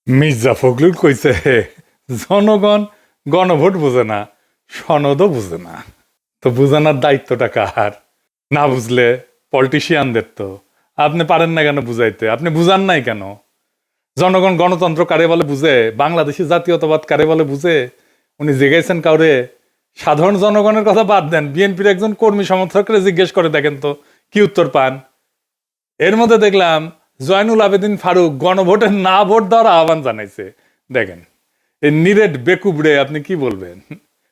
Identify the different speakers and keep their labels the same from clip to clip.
Speaker 1: মির্জা ফখরুল কইছে জনগণ গণভোট বুঝে না, সনদও বুঝে না। তো বুঝানোর দায়িত্বটা কার? না বুঝলে পলিটিশিয়ানদের। তো আপনি পারেন না কেন বুঝাইতে? আপনি বুঝান নাই কেন? জনগণ গণতন্ত্র কারে বলে বুঝে, বাংলাদেশি জাতীয়তাবাদ কারে বলে বুঝে? উনি জিজ্ঞাসেন কাউরে? সাধারণ জনগণের কথা বাদ দেন, বিএনপির একজন কর্মী সমর্থকরে জিজ্ঞেস করে দেখেন তো কি উত্তর পান। এর মধ্যে দেখলাম জয়নুল আবেদিন ফারুক গণভোটের না ভোট দেওয়ার আহ্বান জানাইছে। দেখেন এই নিরেট বেকুবড়ে আপনি কি বলবেন?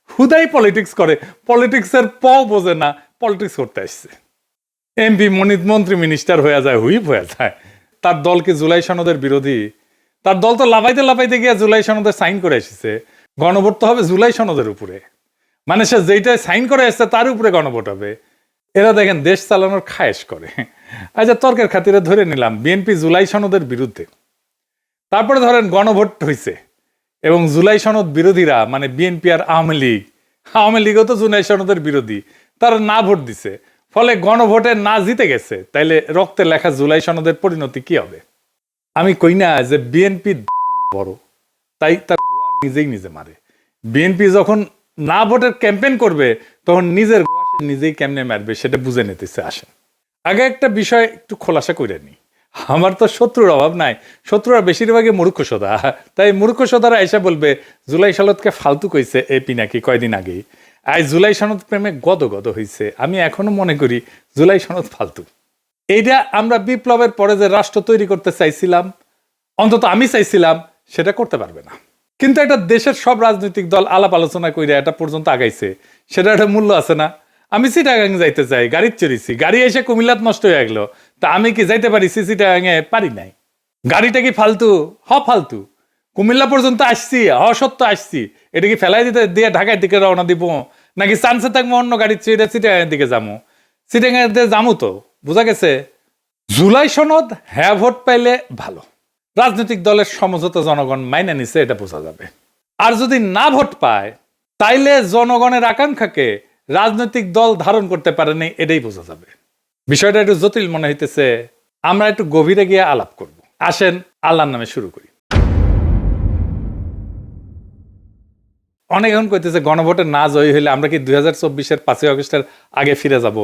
Speaker 1: হুদাই পলিটিক্স করে, পলিটিক্সের বোঝে না, পলিটিক্স করতে আসছে। এমপি মন্ত্রী মিনিস্টার হয়ে যায়, হুইপ হয়ে যায়। তার দল কি জুলাই সনদের বিরোধী? তার দল তো লাফাইতে লাফাইতে গিয়ে জুলাই সনদে সাইন করে এসেছে। গণভোট তো হবে জুলাই সনদের উপরে, মানে সে যেইটাই সাইন করে এসছে তার উপরে গণভোট হবে। এরা দেখেন দেশ চালানোর খায়েশ করে। আচ্ছা, তর্কের খাতিরে ধরে নিলাম বিএনপি জুলাই সনদের বিরুদ্ধে, তারপরে ধরেন গণভোট হয়েছে এবং জুলাই সনদ বিরোধীরা মানে বিএনপি আর আওয়ামী লীগও তো জুলাই সনদের বিরোধী, তারা না ভোট দিছে, ফলে গণভোটে না জিতে গেছে। তাইলে রক্তে লেখা জুলাই সনদের পরিণতি কি হবে? আমি কই না যে বিএনপি বড়, তাই তার নিজেই নিজে মারে। বিএনপি যখন না ভোটের ক্যাম্পেইন করবে তখন নিজের নিজেই কেমনে মারবে সেটা বুঝে নিতেছে। আসেন আগে একটা বিষয় একটু খোলাসা করে নি। আমার তো শত্রুর অভাব নাই, শত্রুরা বেশিরভাগই মূর্খসোদা। তাই মূর্খসোদারা এসে বলবে জুলাই সনদকে ফালতু কইছে এ পিনাকি কয়দিন আগেই। আজ জুলাই সনদ প্রেমে গদ গদ হইছে। আমি এখনো মনে করি জুলাই সনদ ফালতু। এইটা আমরা বিপ্লবের পরে যে রাষ্ট্র তৈরি করতে চাইছিলাম, অন্তত আমি চাইছিলাম, সেটা করতে পারবে না। কিন্তু একটা দেশের সব রাজনৈতিক দল আলাপ আলোচনা করে এটা পর্যন্ত আগাইছে, সেটা একটা মূল্য আছে না? আমি চিটাগাং যাইতে চাই, গাড়ি চড়িছি, গাড়ি এসে কুমিল্লাত নষ্ট হয়ে গেলো, তা আমি কি যাইতে পারিছি চিটাগাঙে? পারি নাই। গাড়িটা কি ফালতু? ফালতু। কুমিল্লা পর্যন্ত আসছি, সত্য আসছি, এটা কি ফেলাই দিতে দিয়ে ঢাকার দিকে রওনা দিব, নাকি চান্সে থাকবো অন্য গাড়ি চেয়ে চিটাগাঙের দিকে যাবো? চিটাগাঙের দিকে যাবো তো, বোঝা গেছে। জুলাই সনদ হ্যাঁ ভোট পাইলে ভালো, রাজনৈতিক দলের সমঝোতা জনগণ মাইনে নিছে, এটা বোঝা যাবে। আর যদি না ভোট পায় তাইলে জনগণের আকাঙ্ক্ষাকে রাজনৈতিক দল ধারণ করতে পারেনি, এটাই বোঝা যাবে। বিষয়টা একটু জটিল মনে হইতেছে, আমরা একটু গভীরে গিয়ে আলাপ করব। আসেন আল্লাহর নামে শুরু করি। অনেক এখন কইতেছে গণভোটে না জয়ী হইলে আমরা কি 2024-এর 5ই আগস্টের আগে ফিরে যাব?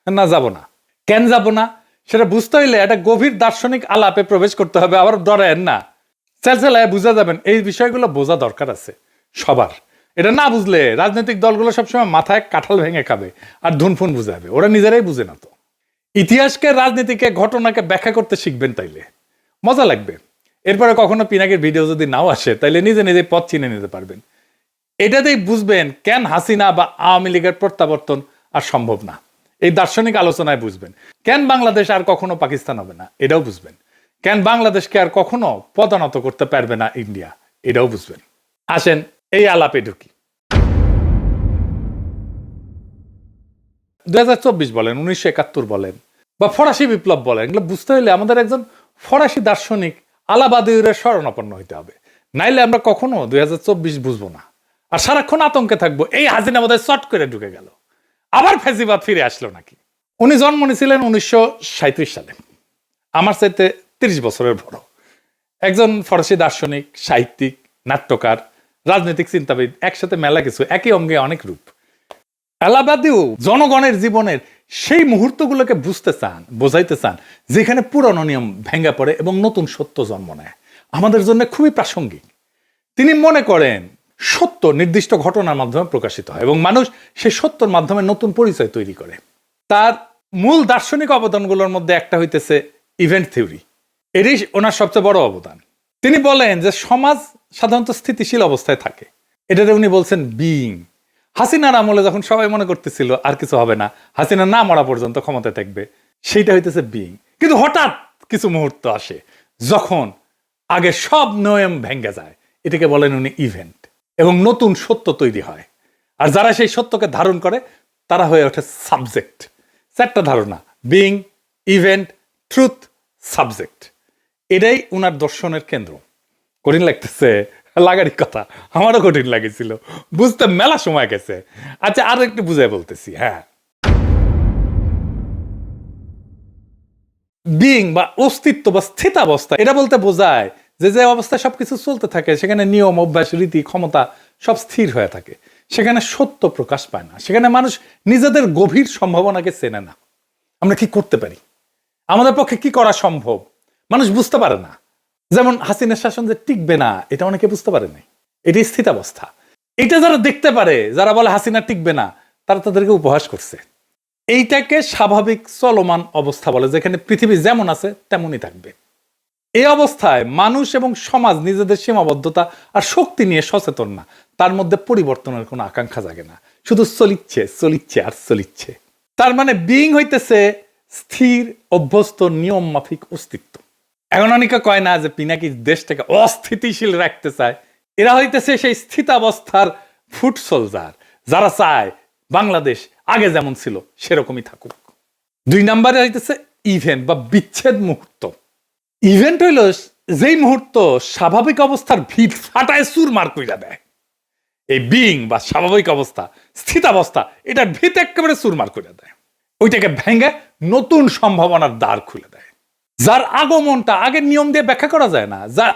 Speaker 1: না, যাব না। কেন যাব না সেটা বুঝতে হইলে একটা গভীর দার্শনিক আলাপে প্রবেশ করতে হবে। আবার ডরেন না, চেলচেলায় বুঝা যাবেন। এই বিষয়গুলো বোঝা দরকার আছে সবার। এটা না বুঝলে রাজনৈতিক দলগুলো সবসময় মাথায় কাঁঠাল ভেঙে খাবে আর ধুনফুন বুঝাবে, ওরা নিজেরাই বুঝে না। তো ইতিহাসকে, রাজনীতিকে, ঘটনাকে ব্যাখ্যা করতে শিখবেন, তাইলে মজা লাগবে। এরপরে কখনো পিনাকের ভিডিও যদি নাও আসে তাইলে নিজে নিজে পথ চিনে নিতে পারবেন। এটাতেই বুঝবেন কেন হাসিনা বা আওয়ামী লীগের প্রত্যাবর্তন আর সম্ভব না। এই দার্শনিক আলোচনায় বুঝবেন কেন বাংলাদেশ আর কখনো পাকিস্তান হবে না, এটাও বুঝবেন। কেন বাংলাদেশকে আর কখনো পদানত করতে পারবে না ইন্ডিয়া, এটাও বুঝবেন। আসেন এই আলাপে ঢুকি। 2024 বলেন, 1971 বলেন, বা ফরাসি বিপ্লব বলেন, এগুলো বুঝতে হলে আমাদের একজন ফরাসি দার্শনিক আলাবাদিউরের শরণাপন্ন হইতে হবে, নাইলে আমরা কখনো 2024 বুঝবো না। আর সারাক্ষণ আতঙ্কে থাকবো এই হাসিনা বোধহয় চট করে ঢুকে গেল, আবার ফেসিবাদ ফিরে আসলো নাকি। উনি জন্ম নিয়েছিলেন 1937 সালে, আমার চাইতে 30 বছরের বড়। একজন ফরাসি দার্শনিক, সাহিত্যিক, নাট্যকার, রাজনৈতিক চিন্তাবিদ, একসাথে মেলা কিছু, একই অঙ্গে অনেক রূপ। এলাবাদিও জনগণের জীবনের সেই মুহূর্তগুলোকে বুঝতে চান, বোঝাইতে চান যেখানে পুরনো নিয়ম ভেঙে পড়ে এবং নতুন সত্য জন্ম নেয়। আমাদের জন্য খুবই প্রাসঙ্গিক। তিনি মনে করেন সত্য নির্দিষ্ট ঘটনার মাধ্যমে প্রকাশিত হয় এবং মানুষ সেই সত্যর মাধ্যমে নতুন পরিচয় তৈরি করে। তার মূল দার্শনিক অবদানগুলোর মধ্যে একটা হইতেছে ইভেন্ট থিওরি। এটাই ওনার সবচেয়ে বড় অবদান। তিনি বলেন যে সমাজ সাধারণত স্থিতিশীল অবস্থায় থাকে, এটাতে উনি বলছেন বিইং। হাসিনার আমলে যখন সবাই মনে করতেছিল আর কিছু হবে না, হাসিনা না মরা পর্যন্ত ক্ষমতায় থাকবে, সেইটা হইতেছে বিইং। কিন্তু হঠাৎ কিছু মুহূর্ত আসে যখন আগে সব নিয়ম ভেঙে যায়, এটাকে বলেন উনি ইভেন্ট, এবং নতুন সত্য তৈরি হয়। আর যারা সেই সত্যকে ধারণ করে তারা হয়ে ওঠে সাবজেক্ট। চারটা ধারণা: বিইং, ইভেন্ট, ট্রুথ, সাবজেক্ট। এটাই উনার দর্শনের কেন্দ্র। কঠিন লাগতেছে? লাগারই কথা, আমারও কঠিন লাগেছিল, বুঝতে মেলা সময় গেছে। আচ্ছা, আরো একটু বুঝাই বলতেছি। হ্যাঁ, বিইং বা অস্তিত্ব বা স্থিতাবস্থা, এটা বলতে বোঝায় যে যে অবস্থায় সবকিছু চলতে থাকে সেখানে নিয়ম অভ্যাস রীতি ক্ষমতা সব স্থির হয়ে থাকে, সেখানে সত্য প্রকাশ পায় না, সেখানে মানুষ নিজেদের গভীর সম্ভাবনাকে চেনে না। আমরা কি করতে পারি, আমাদের পক্ষে কি করা সম্ভব, মানুষ বুঝতে পারে না। যেমন হাসিনার শাসন যে টিকবে না, এটা অনেকে বুঝতে পারে নাই। এটি স্থিতাবস্থা। এটা যারা দেখতে পারে, যারা বলে হাসিনা টিকবে না, তারা তাদেরকে উপহাস করছে। এইটাকে স্বাভাবিক চলমান অবস্থা বলে, যেখানে পৃথিবী যেমন আছে তেমনই থাকবে। এই অবস্থায় মানুষ এবং সমাজ নিজেদের সীমাবদ্ধতা আর শক্তি নিয়ে সচেতন না, তার মধ্যে পরিবর্তনের কোনো আকাঙ্ক্ষা জাগে না, শুধু চলিচ্ছে চলিচ্ছে আর চলিচ্ছে। তার মানে বিইং হইতেছে স্থির অভ্যস্ত নিয়ম মাফিক অস্তিত্ব। এখন অনেকে কয় না যে পিনাকি দেশটাকে অস্থিতিশীল রাখতে চায়, এরা হইতেছে সেই স্থিতাবস্থার ফুট সোলজার, যারা চায় বাংলাদেশ আগে যেমন ছিল সেরকমই থাকুক। 2 নম্বরে হইতেছে ইভেন্ট বা বিচ্ছেদ মুহূর্ত। ইভেন্ট হইল যেই মুহূর্ত স্বাভাবিক অবস্থার ভিত ফাটায় চুরমার কইরা দেয়। এই বিইং বা স্বাভাবিক অবস্থা, স্থিতাবস্থা, এটার ভিত একেবারে চুরমার কইরা দেয়, ওইটাকে ভেঙে নতুন সম্ভাবনার দ্বার খুলে দেয়, যার আগমনটা আগের নিয়ম দিয়ে ব্যাখ্যা করা যায় না, যা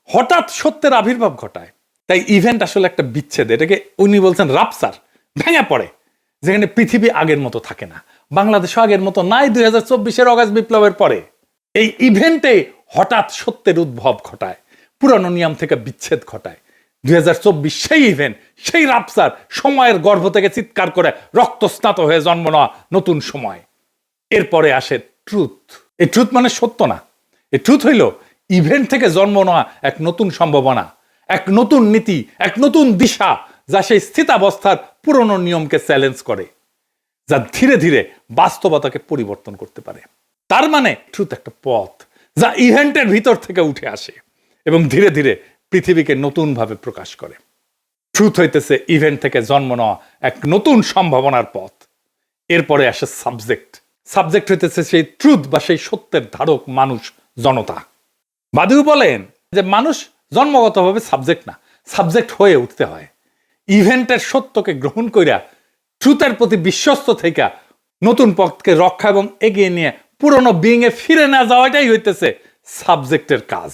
Speaker 1: হঠাৎ সত্যের আবির্ভাব ঘটায়। তাই ইভেন্ট আসলে একটা বিচ্ছেদ, এটাকে উনি বলছেন রাপসার, ভেঙে পড়ে, যেখানে পৃথিবী আগের মতো থাকে না, বাংলাদেশও আগের মতো নাই 2024-এর অগাস্ট বিপ্লবের পরে। এই ইভেন্টে হঠাৎ সত্যের উদ্ভব ঘটায়, পুরানো নিয়ম থেকে বিচ্ছেদ ঘটায়। 2024 সেই ইভেন্ট, সেই রাপসার, সময়ের গর্ভ থেকে চিৎকার করে রক্তস্নাত হয়ে জন্ম নেওয়া নতুন সময়। এরপরে আসে ট্রুথ। এই ট্রুথ মানে সত্য না, এই ট্রুথ হইল ইভেন্ট থেকে জন্ম নেওয়া এক নতুন সম্ভাবনা, এক নতুন নীতি, এক নতুন দিশা, যা সেই স্থিতাবস্থার পুরনো নিয়মকে চ্যালেঞ্জ করে, যা ধীরে ধীরে বাস্তবতাকে পরিবর্তন করতে পারে। তার মানে ট্রুথ একটা পথ, যা ইভেন্টের ভিতর থেকে উঠে আসে এবং ধীরে ধীরে পৃথিবীকে নতুনভাবে প্রকাশ করে। ট্রুথ হইতেছে ইভেন্ট থেকে জন্ম নেওয়া এক নতুন সম্ভাবনার পথ। এরপরে আসে সাবজেক্ট। সাবজেক্ট হইতেছে সেই ট্রুথ বা সেই সত্যের ধারক, মানুষ, জনতা। বাদিউ বলেন যে মানুষ জন্মগতভাবে সাবজেক্ট না, সাবজেক্ট হয়ে উঠতে হয়। ইভেন্টের সত্যকে গ্রহণ কইরা ট্রুথের প্রতি বিশ্বস্ত থেকে নতুন পথকে রক্ষা এবং এগিয়ে নিয়ে পুরনো বিইং এ ফিরে না যাওয়াটাই হইতেছে সাবজেক্টের কাজ।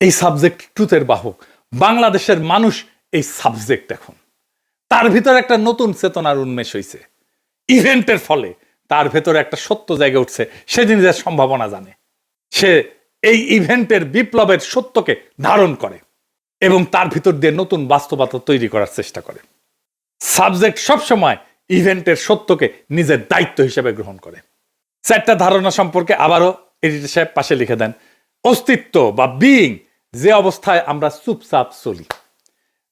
Speaker 1: এই সাবজেক্ট ট্রুথের বাহক, বাংলাদেশের মানুষ এই সাবজেক্ট। এখন তার ভিতরে একটা নতুন চেতনার উন্মেষ হইছে ইভেন্টের ফলে, তার ভেতরে একটা সত্য জায়গা উঠছে, সে জিনিসের সম্ভাবনা জানে, সে এই ইভেন্টের বিপ্লবের সত্যকে ধারণ করে এবং তার ভিতর দিয়ে নতুন বাস্তবতা তৈরি করার চেষ্টা করে। সাবজেক্ট সবসময় ইভেন্টের সত্যকে নিজের দায়িত্ব হিসেবে গ্রহণ করে। 4টা ধারণা সম্পর্কে আবারও এডিটর সাহেব পাশে লিখে দেন। অস্তিত্ব বা বিইং, যে অবস্থায় আমরা চুপচাপ চলি।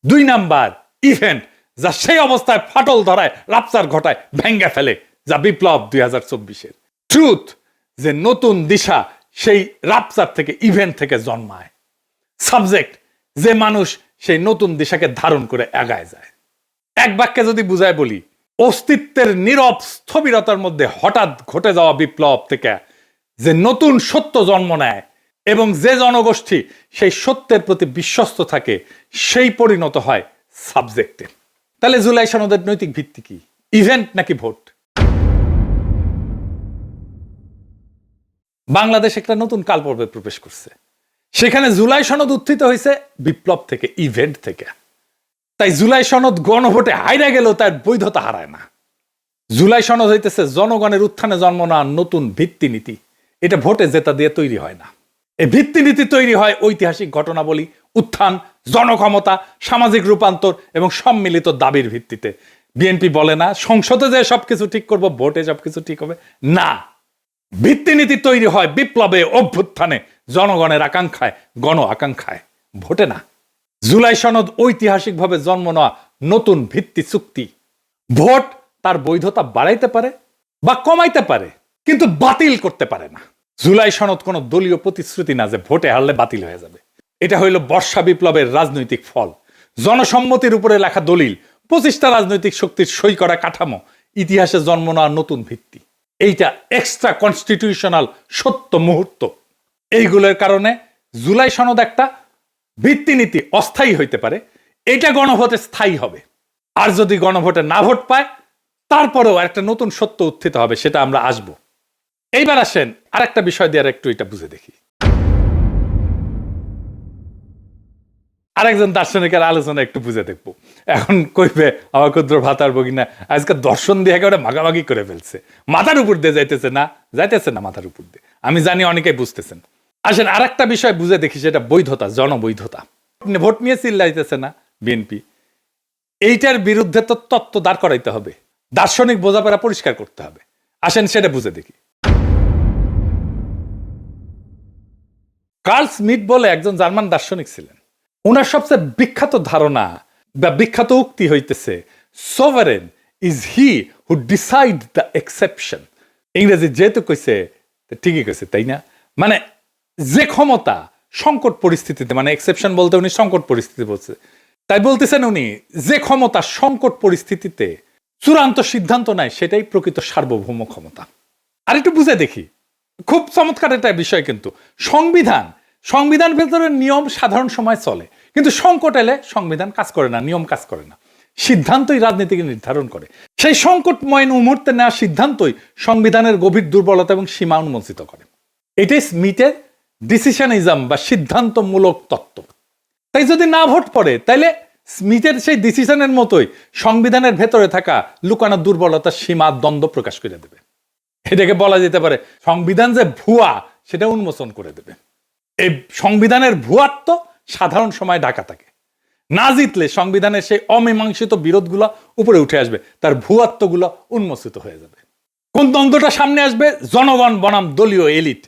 Speaker 1: 2 নাম্বার ইভেন্ট, যা সেই অবস্থায় ফাটল ধরায়, রাপচার ঘটায়, ভেঙ্গে ফেলে, যা বিপ্লব 2024-এর। ট্রুথ, যে নতুন দিশা সেই রাপচার থেকে, ইভেন্ট থেকে জন্মায়। সাবজেক্ট, যে মানুষ সেই নতুন দিশাকে ধারণ করে এগায় যায়। এক বাক্যে যদি বুঝায় বলি, অস্তিত্বের নীরব স্থবিরতার মধ্যে হঠাৎ ঘটে যাওয়া বিপ্লব থেকে যে নতুন সত্য জন্ম নেয় এবং যে জনগোষ্ঠী সেই সত্যের প্রতি বিশ্বস্ত থাকে, সেই পরিণত হয় সাবজেক্টে। তাহলে জুলাই সনদের নৈতিক ভিত্তি কি, ইভেন্ট নাকি ভোট? বাংলাদেশ একটা নতুন কালপর্বে প্রবেশ করছে, সেখানে জুলাই সনদ উত্থিত হয়েছে বিপ্লব থেকে, ইভেন্ট থেকে। তাই জুলাই সনদ গণভোটে হাইরা গেলেও তার বৈধতা হারায় না। জুলাই সনদ হইতেছে জনগণের উত্থানে জন্ম নেওয়া নতুন ভিত্তিনীতি। এটা ভোটে জেতা দিয়ে তৈরি হয় না। এই ভিত্তিনীতি তৈরি হয় ঐতিহাসিক ঘটনাবলী, উত্থান, জনক্ষমতা, সামাজিক রূপান্তর এবং সম্মিলিত দাবির ভিত্তিতে। বিএনপি বলে না সংসদে যে সবকিছু ঠিক করব, ভোটে সবকিছু ঠিক হবে না। ভিত্তিনীতি তৈরি হয় বিপ্লবে, অভ্যুত্থানে, জনগণের আকাঙ্ক্ষায়, গণ আকাঙ্ক্ষায়, ভোটে না। জুলাই সনদ ঐতিহাসিকভাবে জন্ম নেওয়া নতুন ভিত্তি চুক্তি। ভোট তার বৈধতা বাড়াইতে পারে বা কমাইতে পারে, কিন্তু বাতিল করতে পারে না। জুলাই সনদ কোনো দলীয় প্রতিশ্রুতি না যে ভোটে হারলে বাতিল হয়ে যাবে। এটা হইল বর্ষা বিপ্লবের রাজনৈতিক ফল, জনসম্মতির উপরে লেখা দলিল, 25টা রাজনৈতিক শক্তির সই করা কাঠামো, ইতিহাসে জন্ম নেওয়া নতুন ভিত্তি। এইটা এক্সট্রা কনস্টিটিউশনাল সত্য মুহূর্ত। এইগুলোর কারণে জুলাই সনদ একটা ভিত্তিনীতি অস্থায়ী হইতে পারে, এটা গণভোটে স্থায়ী হবে। আর যদি গণভোটে না ভোট পায়, তারপরেও একটা নতুন সত্য উত্থিত হবে, সেটা আমরা আসব। এইবার আসেন আর একটা বিষয় দিয়ে আর একটু এটা বুঝে দেখি। আরেকজন দার্শনিকের আলোচনা একটু বুঝে দেখবো। এখন কইবে আমার ক্ষুদ্র ভাতার বগিনা আজকে দর্শন দিয়ে একেবারে ভাগাভাগি করে ফেলছে, মাথার উপর দিয়ে যাইতেছে না, মাথার উপর দিয়ে। আমি জানি অনেকেই বুঝতেছেন। আসেন আর একটা বিষয় বুঝে দেখি, সেটা বৈধতা, জনবৈধতা। ভোট নিয়ে চিল্লাইতেছে না বিএনপি, এইটার বিরুদ্ধে তো তত্ত্ব দাঁড় করাইতে হবে, দার্শনিক বোঝাপড়া পরিষ্কার করতে হবে। আসেন সেটা বুঝে দেখি। কার্ল স্মিথ বলে একজন জার্মান দার্শনিক ছিলেন। ওনার সবচেয়ে বিখ্যাত ধারণা বা বিখ্যাত উক্তি হইতেছে, sovereign is he who decide the exception. ইংরেজি যেহেতু কইছে ঠিকই কইছে, তাই না? মানে যে ক্ষমতা সংকট পরিস্থিতিতে, মানে এক্সেপশন বলতে উনি সংকট পরিস্থিতি বলছে, তাই বলতেছেন উনি যে ক্ষমতা সংকট পরিস্থিতিতে চূড়ান্ত সিদ্ধান্ত নেয় সেটাই প্রকৃত সার্বভৌম ক্ষমতা। আর একটু বুঝে দেখি, খুব চমৎকার একটা বিষয়। কিন্তু সংবিধান ভেতরে নিয়ম সাধারণ সময় চলে, কিন্তু সংকট এলে সংবিধান কাজ করে না, নিয়ম কাজ করে না, সিদ্ধান্তই রাজনীতিকে নির্ধারণ করে। সেই সংকটময় মুহূর্তে নেওয়া সিদ্ধান্তই সংবিধানের গভীর দুর্বলতা এবং সীমা উন্মোচিত করে। এটাই স্মিথের ডিসিশনিজম বা সিদ্ধান্তমূলক তত্ত্ব। তাই যদি না ভোট পড়ে, তাইলে স্মিথের সেই ডিসিশনের মতোই সংবিধানের ভেতরে থাকা লুকানো দুর্বলতা, সীমা, দ্বন্দ্ব প্রকাশ করে দেবে। এটাকে বলা যেতে পারে সংবিধান যে ভুয়া সেটা উন্মোচন করে দেবে। এই সংবিধানের ভুয়াত্ব সাধারণ সময় ঢাকা থাকে, না জিতলে সংবিধানের সেই অমীমাংসিত বিরোধগুলো উপরে উঠে আসবে, তার ভুয়াত্বগুলো উন্মোচিত হয়ে যাবে। কোন দ্বন্দ্বটা সামনে আসবে? জনগণ বনাম দলীয় এলিট,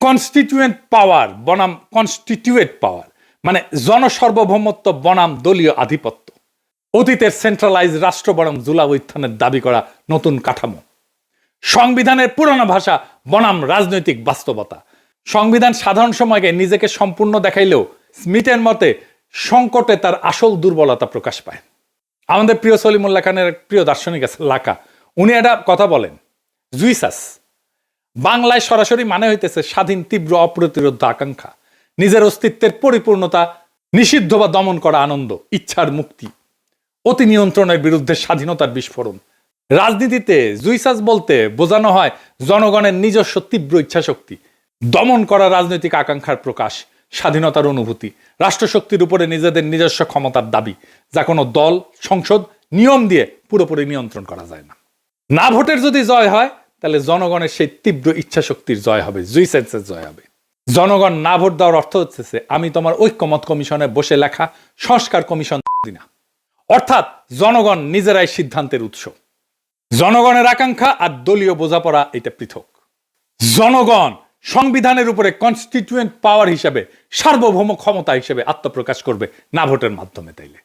Speaker 1: কনস্টিটিউয়েন্ট পাওয়ার বনাম কনস্টিটিউয়েট পাওয়ার, মানে জনসার্বভৌমত্ব বনাম দলীয় আধিপত্য, অতীতের সেন্ট্রালাইজ রাষ্ট্র বনাম জুলাই উত্থানের দাবি করা নতুন কাঠামো, সংবিধানের পুরনো ভাষা বনাম রাজনৈতিক বাস্তবতা। সংবিধান সাধারণ সময়কে নিজেকে সম্পূর্ণ দেখাইলেও স্মিথের মতে সংকটে তার আসল দুর্বলতা প্রকাশ পায়। আমাদের প্রিয় সলিমুল্লাহ খানের প্রিয় দার্শনিক আছে লাকা, উনি একটা কথা বলেন, জুইসাস বাংলায় সরাসরি মানে হইতেছে স্বাধীন, তীব্র, অপ্রতিরোধ আকাঙ্ক্ষা, নিজের অস্তিত্বের পরিপূর্ণতা, নিষিদ্ধ বা দমন করা আনন্দ, ইচ্ছার মুক্তি, অতি নিয়ন্ত্রণের বিরুদ্ধে স্বাধীনতার বিস্ফোরণ। রাজনীতিতে জুইসাস বলতে বোঝানো হয় জনগণের নিজস্ব তীব্র ইচ্ছাশক্তি, দমন করা রাজনৈতিক আকাঙ্ক্ষার প্রকাশ, স্বাধীনতার অনুভূতি, রাষ্ট্রশক্তির উপরে নিজেদের নিজস্ব ক্ষমতার দাবি, যা কোনো দল, সংসদ, নিয়ম দিয়ে পুরোপুরি নিয়ন্ত্রণ করা যায় না। না ভোটের যদি জয় হয়, তাহলে জনগণের সেই তীব্র ইচ্ছাশক্তির জয় হবে, জুইসাসের জয় হবে। জনগণ না ভোট দেওয়ার অর্থ হচ্ছে আমি তোমার ঐক্যমত কমিশনে বসে লেখা সংস্কার কমিশন দিনা, অর্থাৎ জনগণ নিজেরাই সিদ্ধান্তের উৎস। জনগণের আকাঙ্ক্ষা আর দলীয় বোঝাপড়া এটা পৃথক। জনগণ সংবিধানের উপরে কনস্টিটিউয়েন্ট পাওয়ার হিসেবে, সার্বভৌম ক্ষমতা হিসেবে আত্মপ্রকাশ করবে না ভোটের মাধ্যমে। তাইলে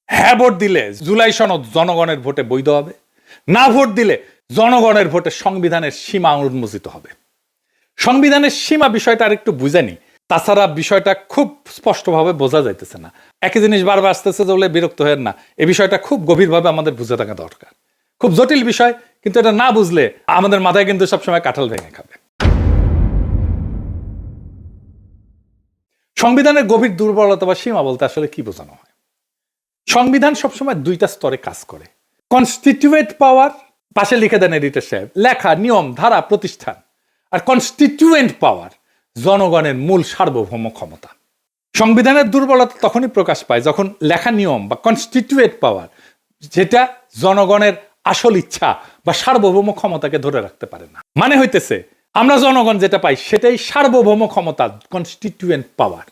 Speaker 1: হ্যাঁ ভোট দিলে জুলাই সনদ জনগণের ভোটে বৈধ হবে, না ভোট দিলে জনগণের ভোটে সংবিধানের সীমা উন্মোচিত হবে। সংবিধানের সীমা বিষয়টা আর একটু বুঝেনি, তাছাড়া বিষয়টা খুব স্পষ্টভাবে বোঝা যাইতেছে না। একই জিনিস বারবার আসতেছে বলে বিরক্ত হয় না, এই বিষয়টা খুব গভীরভাবে আমাদের বুঝে থাকা দরকার। খুব জটিল বিষয়, কিন্তু এটা না বুঝলে আমাদের মাথায় কিন্তু সবসময় কাঁঠাল ভেঙে খাবে। সংবিধানের গভীর দুর্বলতা বা সীমা বলতে আসলে কি বোঝানো হয়? সংবিধান সবসময় দুইটা স্তরে কাজ করে। কনস্টিটিউয়েন্ট পাওয়ার, পাশে লিখে দেন এডিটর সাহেব, লেখা, নিয়ম, ধারা, প্রতিষ্ঠান। আর কনস্টিটিউয়েন্ট পাওয়ার, জনগণের মূল সার্বভৌম ক্ষমতা। সংবিধানের দুর্বলতা তখনই প্রকাশ পায় যখন লেখা নিয়ম বা কনস্টিটিউয়েন্ট পাওয়ার, যেটা জনগণের আসল ইচ্ছা বা সার্বভৌম ক্ষমতাকে ধরে রাখতে পারে না। মানে হইতেছে আমরা জনগণ যেটা পাই সেটাই সার্বভৌম ক্ষমতা, কনস্টিটিউয়েন্ট পাওয়ার।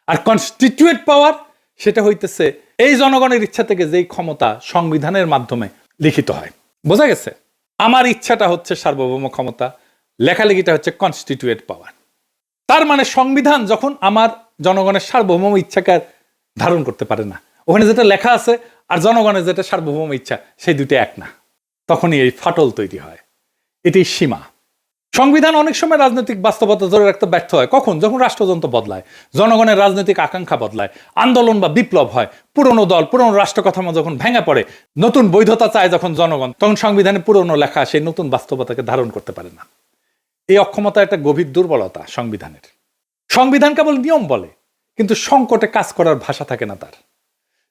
Speaker 1: আর কনস্টিটিউয়েন্ট পাওয়ার সেটা হইতেছে এই জনগণের ইচ্ছা থেকে যেই ক্ষমতা সংবিধানের মাধ্যমে লিখিত হয়। বোঝা গেছে? আমার ইচ্ছাটা হচ্ছে সার্বভৌম ক্ষমতা, লেখালেখিটা হচ্ছে কনস্টিটিউয়েন্ট পাওয়ার। তার মানে সংবিধান যখন আমার জনগণের সার্বভৌম ইচ্ছাকে ধারণ করতে পারে না, ওখানে যেটা লেখা আছে আর জনগণের যেটা সার্বভৌম ইচ্ছা, সেই দুটো এক না, তখনই এই ফাটল তৈরি হয়। এটি সীমা। সংবিধান অনেক সময় রাজনৈতিক বাস্তবতা ধরে রাখতে ব্যর্থ হয়। কখন? যখন রাষ্ট্রযন্ত্র বদলায়, জনগণের রাজনৈতিক আকাঙ্ক্ষা বদলায়, আন্দোলন বা বিপ্লব হয়, পুরনো দল, পুরনো রাষ্ট্র কাঠামো যখন ভেঙে পড়ে, নতুন বৈধতা চায় যখন জনগণ, তখন সংবিধানে পুরনো লেখা সেই নতুন বাস্তবতাকে ধারণ করতে পারে না। এই অক্ষমতা একটা গভীর দুর্বলতা সংবিধানের। সংবিধান কেবল নিয়ম বলে, কিন্তু সংকটে কাজ করার ভাষা থাকে না তার।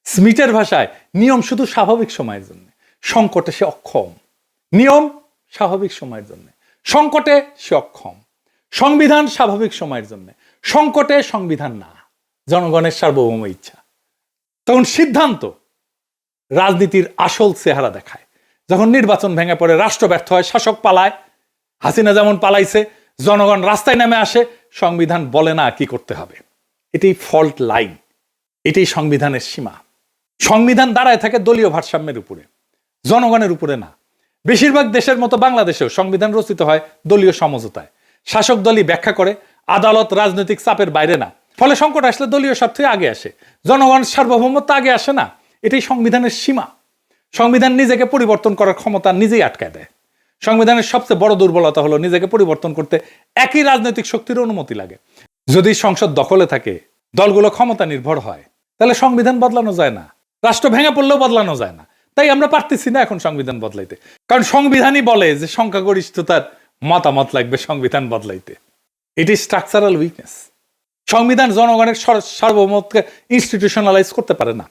Speaker 1: স্মিথের ভাষায় নিয়ম শুধু স্বাভাবিক সময়ের জন্য, সংকটে সে অক্ষম। নিয়ম স্বাভাবিক সময়ের জন্য, সংকটে সে অক্ষম। সংবিধান স্বাভাবিক সময়ের জন্য, সংকটে সংবিধান না, জনগণের সার্বভৌম ইচ্ছা। তখন সিদ্ধান্ত রাজনীতির আসল চেহারা দেখায়। যখন নির্বাচন ভেঙে পড়ে, রাষ্ট্র ব্যর্থ হয়, শাসক পালায়, হাসিনা যেমন পালাইছে, জনগণ রাস্তায় নেমে আসে, সংবিধান বলে না কি করতে হবে। এটাই ফল্ট লাইন, এটাই সংবিধানের সীমা। সংবিধান দাঁড়ায় থাকে দলীয় ভারসাম্যের উপরে, জনগণের উপরে না। বেশিরভাগ দেশের মতো বাংলাদেশেও সংবিধান রচিত হয় দলীয় সমঝোতায়। শাসক দলই ব্যাখ্যা করে, আদালত রাজনৈতিক চাপের বাইরে না। ফলে সংকট আসলে দলীয় স্বার্থে আগে আসে, জনগণ সার্বভৌমত্ব আগে আসে না। এটাই সংবিধানের সীমা। সংবিধান নিজেকে পরিবর্তন করার ক্ষমতা নিজেই আটকায় দেয়। সংবিধানের সবচেয়ে বড় দুর্বলতা হলো নিজেকে পরিবর্তন করতে একই রাজনৈতিক শক্তির অনুমতি লাগে। যদি সংসদ দখলে থাকে, দলগুলো ক্ষমতা নির্ভর হয়, তাহলে সংবিধান বদলানো যায় না। রাষ্ট্র ভেঙে পড়লেও বদলানো যায় না। তাই আমরা পারতেছি না এখন সংবিধান বদলাইতে, কারণ সংবিধানই বলে যে সংখ্যাগরিষ্ঠতার মতামত লাগবে সংবিধান বদলাইতে। এটি স্ট্রাকচারাল উইকনেস। সংবিধান জনগণের সার্বভৌমত্বকে ইনস্টিটিউশনালাইজ করতে পারে না।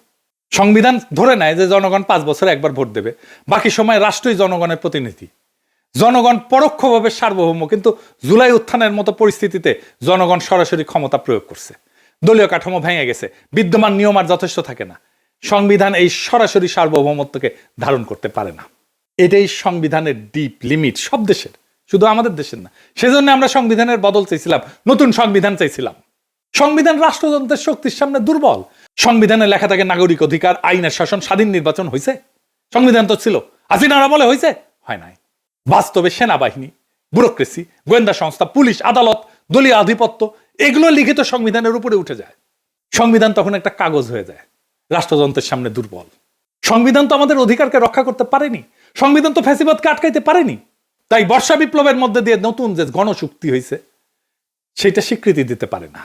Speaker 1: সংবিধান ধরে নেয় যে জনগণ 5 বছরে একবার ভোট দেবে, বাকি সময় রাষ্ট্রই জনগণের প্রতিনিধি। জনগণ পরোক্ষভাবে সার্বভৌম, কিন্তু জুলাই উত্থানের মতো পরিস্থিতিতে জনগণ সরাসরি ক্ষমতা প্রয়োগ করছে। দলীয় কাঠামো ভেঙে গেছে, বিদ্যমান নিয়ম আর যথেষ্ট থাকে না। সংবিধান এই সরাসরি সার্বভৌমত্বকে ধারণ করতে পারে না। এটাই সংবিধানের ডিপ লিমিট, সব দেশের, শুধু আমাদের দেশের না। সেজন্য আমরা সংবিধানের বদল চাইছিলাম, নতুন সংবিধান চাইছিলাম। সংবিধান রাষ্ট্রযন্ত্রের শক্তির সামনে দুর্বল। সংবিধানে লেখা থাকে নাগরিক অধিকার, আইনের শাসন, স্বাধীন নির্বাচন। হয়েছে? সংবিধান তো ছিল, হাসিনার আমলে হয়েছে? হয় নাই। বাস্তবে সেনাবাহিনী, ব্যুরোক্রেসি, গোয়েন্দা সংস্থা, পুলিশ, আদালত, দলীয় আধিপত্য, এগুলো লিখিত সংবিধানের উপরে উঠে যায়। সংবিধান তখন একটা কাগজ হয়ে যায়, রাষ্ট্রযন্ত্রের সামনে দুর্বল। সংবিধান তো আমাদের অধিকারকে রক্ষা করতে পারেনি, সংবিধান তো ফ্যাসিবাদকে আটকাইতে পারেনি। তাই বর্ষা বিপ্লবের মধ্যে দিয়ে নতুন যে গণচুক্তি হয়েছে, সেটা স্বীকৃতি দিতে পারে না।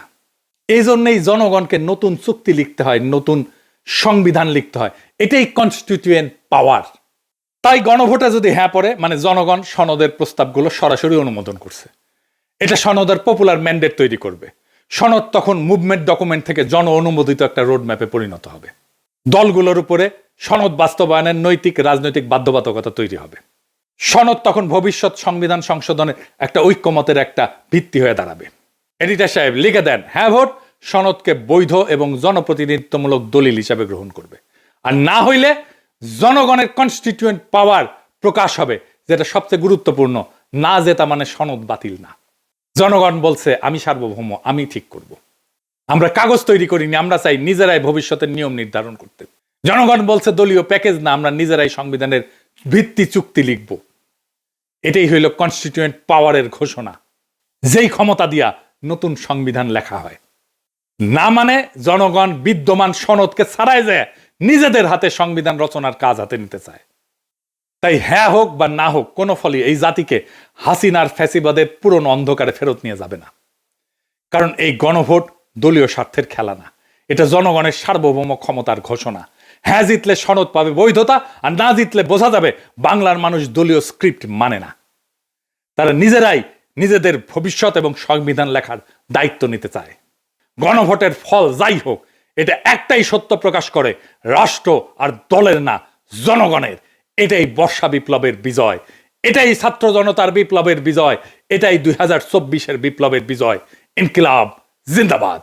Speaker 1: এই জন্যই জনগণকে নতুন চুক্তি লিখতে হয়, নতুন সংবিধান লিখতে হয়। এটাই কনস্টিটিউয়েন্ট পাওয়ার। তাই গণভোটে যদি হ্যাঁ পড়ে, মানে জনগণ সনদের প্রস্তাবগুলো সরাসরি অনুমোদন করছে, এটা সনদের পপুলার ম্যান্ডেট তৈরি করবে। সনদ তখন মুভমেন্ট ডকুমেন্ট থেকে জন অনুমোদিত একটা রোড ম্যাপে পরিণত হবে। দলগুলোর উপরে সনদ বাস্তবায়নের নৈতিক রাজনৈতিক বাধ্যবাধকতা তৈরি হবে। সনদ তখন ভবিষ্যৎ সংবিধান সংশোধনের একটা ঐক্যমতের একটা ভিত্তি হয়ে দাঁড়াবে। এডিটর সাহেব লিখে দেন, হ্যাঁ ভোট সনদকে বৈধ এবং জনপ্রতিনিধিত্বমূলক দলিল হিসাবে গ্রহণ করবে। আর না হইলে জনগণের কনস্টিটিউয়েন্ট পাওয়ার প্রকাশ হবে, যেটা সবচেয়ে গুরুত্বপূর্ণ। না জেতা মানে সনদ বাতিল না। জনগণ বলছে আমি সার্বভৌম, আমি ঠিক করব। আমরা কাগজ তৈরি করিনি, আমরা চাই নিজেরাই ভবিষ্যতের নিয়ম নির্ধারণ করতে। জনগণ বলছে দলীয় প্যাকেজ না, আমরা নিজেরাই সংবিধানের ভিত্তি চুক্তি লিখব। এটাই হইল কনস্টিটিউয়েন্ট পাওয়ারের ঘোষণা, যেই ক্ষমতা দিয়া নতুন সংবিধান লেখা হয়। না মানে জনগণ বিদ্যমান সনদকে ছাড়াই যায় নিজেদের হাতে সংবিধান রচনার কাজ হাতে নিতে চায়। তাই হ্যাঁ হোক বা না হোক, কোনো ফলই এই জাতিকে হাসিনার ফ্যাসিবাদের পুরনো অন্ধকারে ফেরত নিয়ে যাবে না। কারণ এই গণভোট দলীয় স্বার্থের খেলা না, এটা জনগণের সার্বভৌম ক্ষমতার ঘোষণা। হ্যাঁ জিতলে সনদ পাবে বৈধতা, আর না জিতলে বোঝা যাবে বাংলার মানুষ দলীয় স্ক্রিপ্ট মানে না। তারা নিজেরাই নিজেদের ভবিষ্যৎ এবং সংবিধান লেখার দায়িত্ব নিতে চায়। গণভোটের ফল যাই হোক, এটা একটাই সত্য প্রকাশ করে, রাষ্ট্র আর দলের না, জনগণের। এটাই বর্ষা বিপ্লবের বিজয়, এটাই ছাত্র জনতার বিপ্লবের বিজয়, এটাই 2024-এর বিপ্লবের বিজয়। ইনকিলাব জিন্দাবাদ।